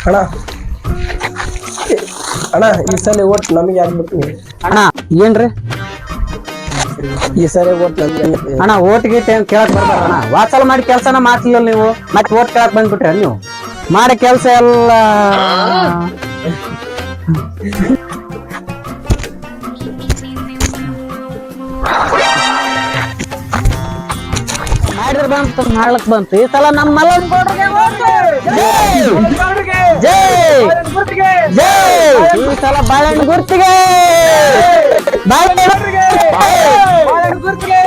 ಅಣ್ಣ ಅಣ್ಣ ಈ ಸಲ ಓಟ್ ನಮಗೆ ಆಗ್ಬೇಕು ಅಣ್ಣ ಏನ್ರಿ ಈ ಸಲ ಓಟ್ ನಮ್ಗೆ ಅಣ್ಣ ಓಟ್ ಗೀಟ್ ಏನ್ ಕೇಳಕ್ ಬರ್ತಾರ ಅಣ್ಣ ವಾತ್ಸಲ ಮಾಡಿ ಕೆಲ್ಸನ ಮಾಡ್ತಿಲ್ಲ ನೀವು ಮತ್ತೆ ಓಟ್ ಕೇಳಕ್ ಬಂದ್ಬಿಟ್ರಿ ನೀವು ಮಾಡೋ ಕೆಲ್ಸ ಎಲ್ಲ ಮಾಡಿದ್ರೆ ಬಂತು ಮಾಡ್ಲಕ್ ಬಂತು ಈ ಸಲ ನಮ್ಮ ಮಲ್ಲನ್ ಗೌಡ್ರಿಗೆ ಜೈ ಜೈ ಈ ಸಲ ಬಾಳೆಹಣ್ಣು ಗುರ್ತಿಗೆ ಬಾಳೆಹಣ್ಣು ಗುರ್ತಿಗೆ